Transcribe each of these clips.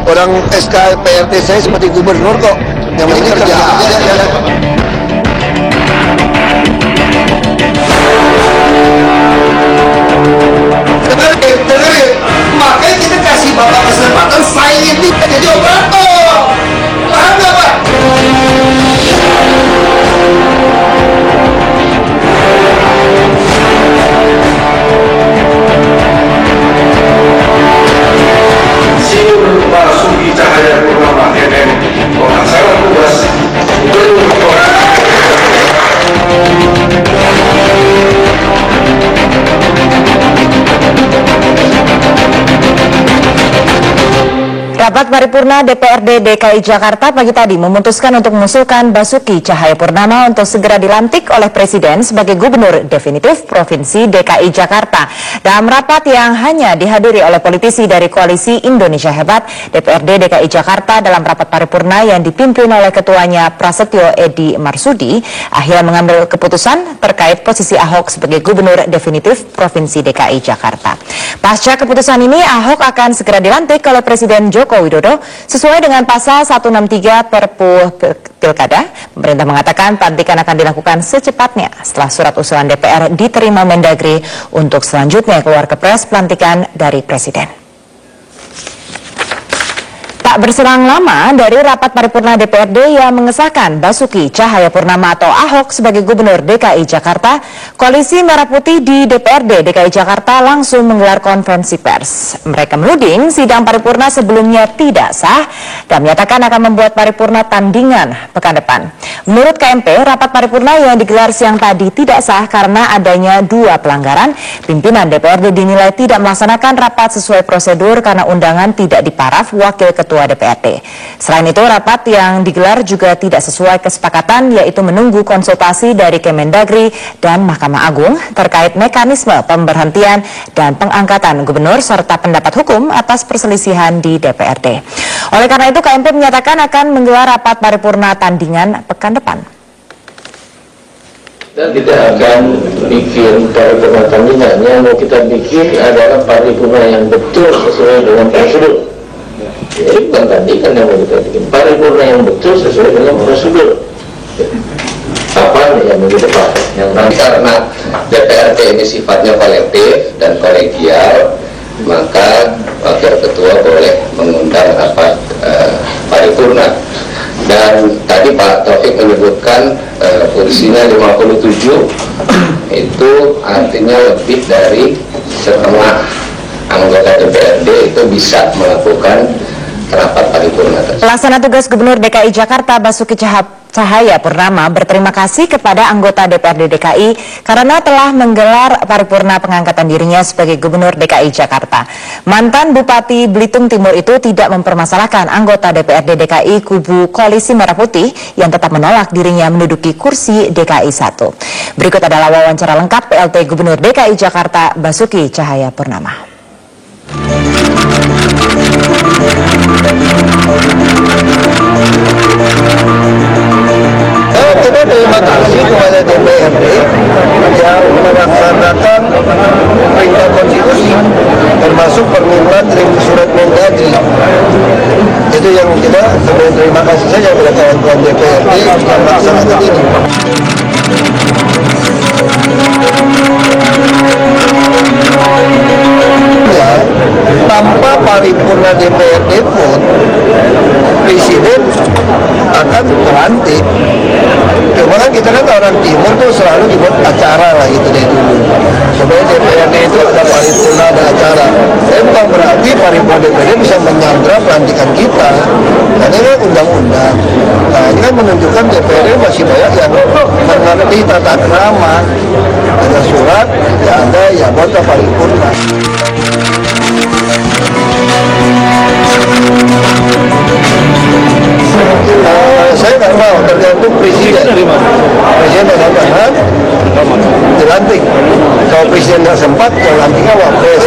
Orang SK PRT saya seperti gubernur kok, yang penting kerja aja. Dengerin, makanya kita kasih Bapak kesempatan saingin kita jadi operator. Paham nggak Pak? Basuki Cahayapurnama MM pelaksana tugas Gubernur. Rapat paripurna DPRD DKI Jakarta pagi tadi memutuskan untuk mengusulkan Basuki Cahayapurnama untuk segera dilantik oleh Presiden sebagai Gubernur definitif Provinsi DKI Jakarta. Dalam rapat yang hanya dihadiri oleh politisi dari Koalisi Indonesia Hebat, DPRD DKI Jakarta dalam rapat paripurna yang dipimpin oleh ketuanya Prasetyo Edi Marsudi akhirnya mengambil keputusan terkait posisi Ahok sebagai Gubernur definitif Provinsi DKI Jakarta. Pasca keputusan ini, Ahok akan segera dilantik oleh Presiden Joko Widodo sesuai dengan pasal 163 Perpu Pilkada. Pemerintah mengatakan pelantikan akan dilakukan secepatnya setelah surat usulan DPR diterima Mendagri untuk selanjutnya keluar Kepres pelantikan dari Presiden. Tak berselang lama dari rapat paripurna DPRD yang mengesahkan Basuki Cahayapurnama atau Ahok sebagai Gubernur DKI Jakarta, Koalisi Merah Putih di DPRD DKI Jakarta langsung menggelar konferensi pers. Mereka menuding sidang paripurna sebelumnya tidak sah dan menyatakan akan membuat paripurna tandingan pekan depan. Menurut KMP, rapat paripurna yang digelar siang tadi tidak sah karena adanya dua pelanggaran. Pimpinan DPRD dinilai tidak melaksanakan rapat sesuai prosedur karena undangan tidak diparaf Wakil Ketua DPRD. Selain itu, rapat yang digelar juga tidak sesuai kesepakatan, yaitu menunggu konsultasi dari Kemendagri dan Mahkamah Agung terkait mekanisme pemberhentian dan pengangkatan gubernur serta pendapat hukum atas perselisihan di DPRD. Oleh karena itu, KMP menyatakan akan menggelar rapat paripurna tandingan pekan depan. Dan kita akan bikin paripurna tandingan. Yang mau kita bikin adalah paripurna yang betul sesuai dengan prosedur. Jadi bukan tandingan yang mau kita bikin, paripurna yang betul sesuai dengan prosedur. Apa yang mau kita pakai? Yang nanti karena DPRD ini sifatnya kolektif dan kolegial, maka Wakil Ketua boleh mengundang rapat paripurna. Dan tadi Pak Taufik menyebutkan kursinya 57, itu artinya lebih dari setengah anggota DPRD itu bisa melakukan rapat paripurna. Pelaksana tugas Gubernur DKI Jakarta Basuki Cahayapurnama berterima kasih kepada anggota DPRD DKI karena telah menggelar paripurna pengangkatan dirinya sebagai Gubernur DKI Jakarta. Mantan Bupati Belitung Timur itu tidak mempermasalahkan anggota DPRD DKI kubu Koalisi Merah Putih yang tetap menolak dirinya menduduki kursi DKI 1. Berikut adalah wawancara lengkap PLT Gubernur DKI Jakarta Basuki Cahayapurnama. Kita terima kasih kepada DPRD yang melaksanakan perintah konstitusi, termasuk permintaan surat Mendagri. Itu yang kita terima kasih saja kepada kawan-kawan DPRD yang melaksanakan ini. Tanpa paripurna DPRD pun Presiden akan berhenti. Cuma kan kita kan orang timur tuh selalu dibuat acara lah gitu dari dulu. Supaya DPRD itu ada paripurna, ada acara. Tapi bukan berarti paripurna DPRD bisa menyandra pelantikan kita. Karena ini undang-undang. Nah ini kan menunjukkan DPRD masih banyak yang mengerti tata krama. Ada surat, ya ada ya buat paripurna. Saya nggak mau, tergantung presiden. Presiden mengatakan dilantik. Kalau presiden nggak sempat, yang lantiknya wapres.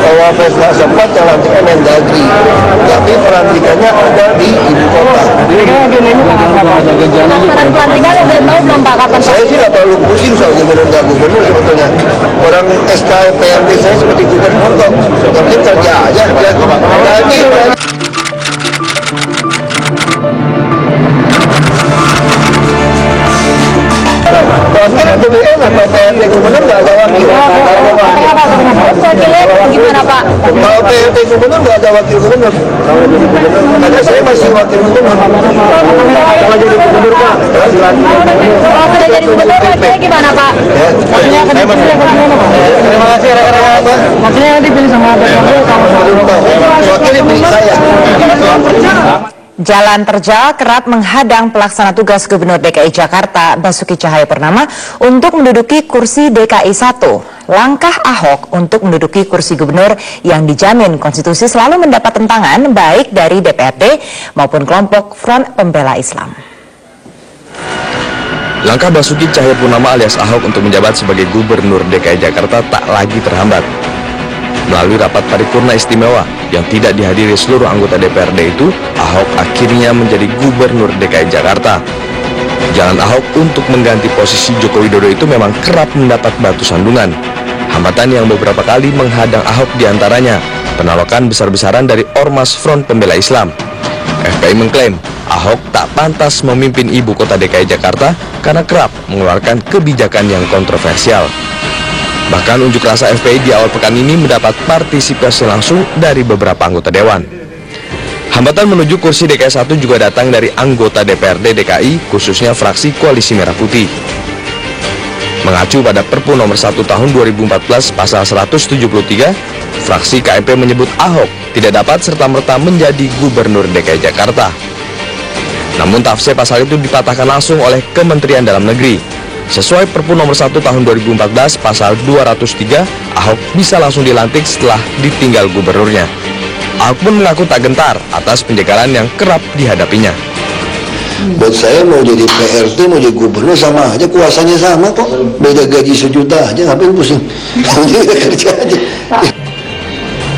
Kalau wapres nggak sempat, yang lantiknya Mendagri. Tapi pelantikannya ada di ibu kota. Pelantikan udah tahu belum Pak kapan? Saya sih nggak terlalu pusing soal gubernur nggak gubernur sebetulnya. Orang SK PRT saya seperti gubernur kok. Yang penting kerja aja. lebih enak kalau PRT gubernur nggak ada wakil. Gimana Pak? Kalau PRT gubernur nggak ada wakil gubernur. Karena saya masih wakil gubernur. Kalau jadi gubernur Pak, Kalau sudah jadi gubernur, maksudnya gimana Pak? terima kasih rekan-rekan. Maksudnya nanti pilih sama Wakil pilih saya. Jalan terjal kerap menghadang pelaksana tugas Gubernur DKI Jakarta Basuki Cahayapurnama untuk menduduki kursi DKI 1. Langkah Ahok untuk menduduki kursi gubernur yang dijamin konstitusi selalu mendapat tentangan baik dari DPRD maupun kelompok Front Pembela Islam. Langkah Basuki Cahayapurnama alias Ahok untuk menjabat sebagai Gubernur DKI Jakarta tak lagi terhambat. Melalui rapat paripurna istimewa yang tidak dihadiri seluruh anggota DPRD itu, Ahok akhirnya menjadi Gubernur DKI Jakarta. Jalan Ahok untuk mengganti posisi Joko Widodo itu memang kerap mendapat batu sandungan. Hambatan yang beberapa kali menghadang Ahok diantaranya penolakan besar-besaran dari Ormas Front Pembela Islam. FPI mengklaim Ahok tak pantas memimpin ibu kota DKI Jakarta karena kerap mengeluarkan kebijakan yang kontroversial. Bahkan unjuk rasa FPI di awal pekan ini mendapat partisipasi langsung dari beberapa anggota dewan. Hambatan menuju kursi DKI 1 juga datang dari anggota DPRD DKI, khususnya fraksi Koalisi Merah Putih. Mengacu pada Perpu nomor 1 tahun 2014 pasal 173, fraksi KMP menyebut Ahok tidak dapat serta-merta menjadi Gubernur DKI Jakarta. Namun tafsir pasal itu dipatahkan langsung oleh Kementerian Dalam Negeri. Sesuai Perpu nomor 1 tahun 2014 pasal 203, Ahok bisa langsung dilantik setelah ditinggal gubernurnya. Ahok pun mengaku tak gentar atas penjagalan yang kerap dihadapinya. Buat saya mau jadi PRT, mau jadi gubernur sama aja, kuasanya sama kok. Beda gaji sejuta aja, ngapain pusing? Kerja aja.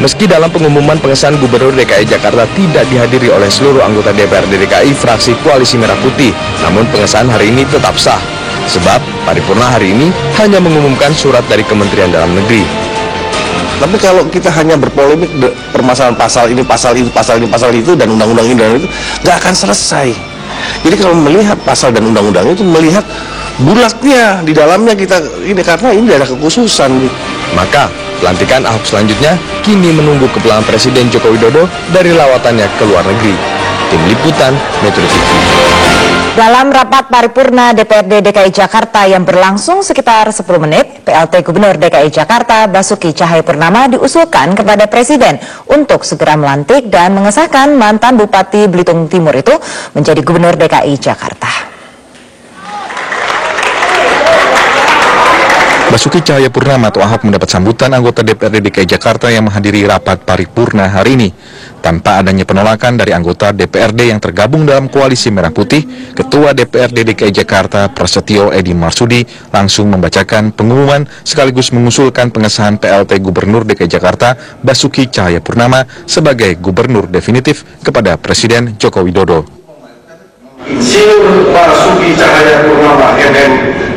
Meski dalam pengumuman pengesahan Gubernur DKI Jakarta tidak dihadiri oleh seluruh anggota DPRD DKI fraksi Koalisi Merah Putih, namun pengesahan hari ini tetap sah. Sebab paripurna hari ini hanya mengumumkan surat dari Kementerian Dalam Negeri. Tapi kalau kita hanya berpolemik permasalahan pasal ini, pasal itu, pasal ini, pasal itu, dan undang-undang ini, dan itu, nggak akan selesai. Jadi kalau melihat pasal dan undang-undang itu, melihat bulatnya di dalamnya kita ini, karena ini ada kekhususan. Maka pelantikan Ahok selanjutnya kini menunggu kepulangan Presiden Joko Widodo dari lawatannya ke luar negeri. Tim Liputan Metro TV. Dalam rapat paripurna DPRD DKI Jakarta yang berlangsung sekitar 10 menit, PLT Gubernur DKI Jakarta Basuki Cahayapurnama diusulkan kepada Presiden untuk segera melantik dan mengesahkan mantan Bupati Belitung Timur itu menjadi Gubernur DKI Jakarta. Basuki Cahayapurnama atau Ahok mendapat sambutan anggota DPRD DKI Jakarta yang menghadiri rapat paripurna hari ini. Tanpa adanya penolakan dari anggota DPRD yang tergabung dalam Koalisi Merah Putih, Ketua DPRD DKI Jakarta Prasetyo Edi Marsudi langsung membacakan pengumuman sekaligus mengusulkan pengesahan PLT Gubernur DKI Jakarta Basuki Cahayapurnama sebagai Gubernur definitif kepada Presiden Joko Widodo. Insinyur Basuki Cahayapurnama MM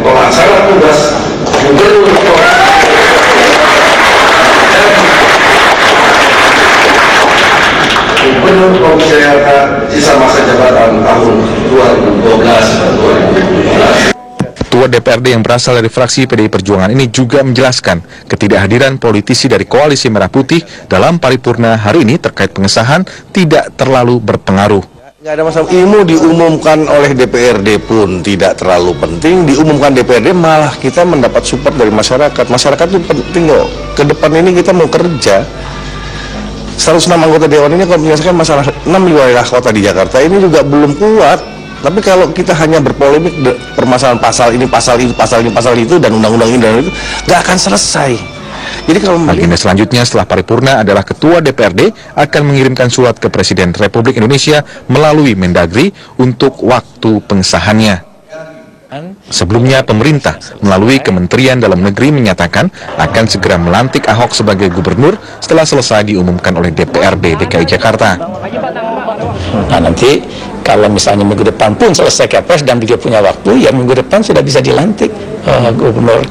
pelaksana tugas Gubernur Gubernur Provinsi Jakarta sisa masa jabatan tahun 2012 dan 2013. Ketua DPRD yang berasal dari fraksi PDI Perjuangan ini juga menjelaskan ketidakhadiran politisi dari Koalisi Merah Putih dalam paripurna hari ini terkait pengesahan tidak terlalu berpengaruh. Nggak ada masalah, ilmu diumumkan oleh DPRD pun tidak terlalu penting, diumumkan DPRD malah kita mendapat support dari masyarakat. Masyarakat itu penting kok, ke depan ini kita mau kerja. 106 anggota Dewan ini kalau menyelesaikan masalah 6 wilayah kota di Jakarta ini juga belum kuat. Tapi kalau kita hanya berpolemik permasalahan pasal ini, pasal itu, pasal ini, pasal itu, dan undang-undang ini, dan itu, nggak akan selesai. Jadi kalau agenda selanjutnya setelah paripurna adalah Ketua DPRD akan mengirimkan surat ke Presiden Republik Indonesia melalui Mendagri untuk waktu pengesahannya. Sebelumnya pemerintah melalui Kementerian Dalam Negeri menyatakan akan segera melantik Ahok sebagai gubernur setelah selesai diumumkan oleh DPRD DKI Jakarta. Nah nanti kalau misalnya minggu depan pun selesai Kepres dan dia punya waktu, ya minggu depan sudah bisa dilantik gubernur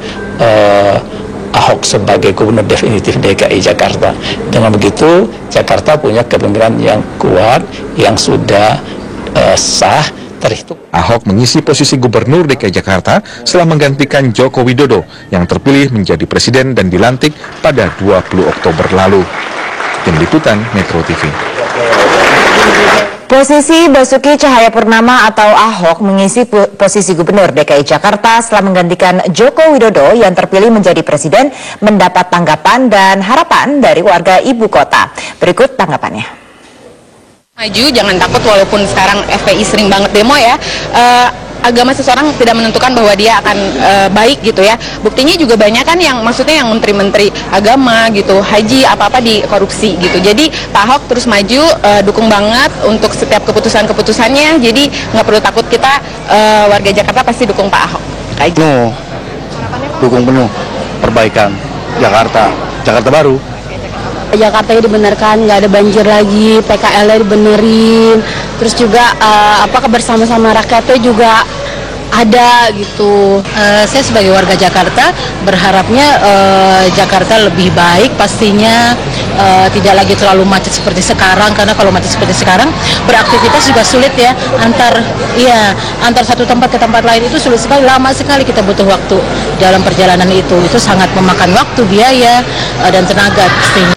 Ahok sebagai gubernur definitif DKI Jakarta. Dengan begitu Jakarta punya kepemimpinan yang kuat, yang sudah sah, terhitung. Ahok mengisi posisi Gubernur DKI Jakarta setelah menggantikan Joko Widodo yang terpilih menjadi presiden dan dilantik pada 20 Oktober lalu. Tim Liputan Metro TV. Posisi Basuki Cahayapurnama atau Ahok mengisi posisi Gubernur DKI Jakarta setelah menggantikan Joko Widodo yang terpilih menjadi presiden mendapat tanggapan dan harapan dari warga ibu kota. Berikut tanggapannya. Maju, jangan takut walaupun sekarang FPI sering banget demo ya. Agama seseorang tidak menentukan bahwa dia akan baik gitu ya. Buktinya juga banyak kan yang maksudnya yang menteri-menteri agama gitu, haji apa-apa di korupsi gitu. Jadi Pak Ahok terus maju, dukung banget untuk setiap keputusan-keputusannya. Jadi nggak perlu takut, kita warga Jakarta pasti dukung Pak Ahok. Penuh, dukung penuh perbaikan Jakarta baru. Jakarta dibenarkan, nggak ada banjir lagi, PKL-nya dibenerin, terus juga kebersama-sama rakyatnya juga ada gitu. Saya sebagai warga Jakarta berharapnya Jakarta lebih baik, pastinya tidak lagi terlalu macet seperti sekarang, karena kalau macet seperti sekarang beraktivitas juga sulit ya, antar satu tempat ke tempat lain itu sulit sekali, lama sekali kita butuh waktu dalam perjalanan itu sangat memakan waktu, biaya dan tenaga pastinya.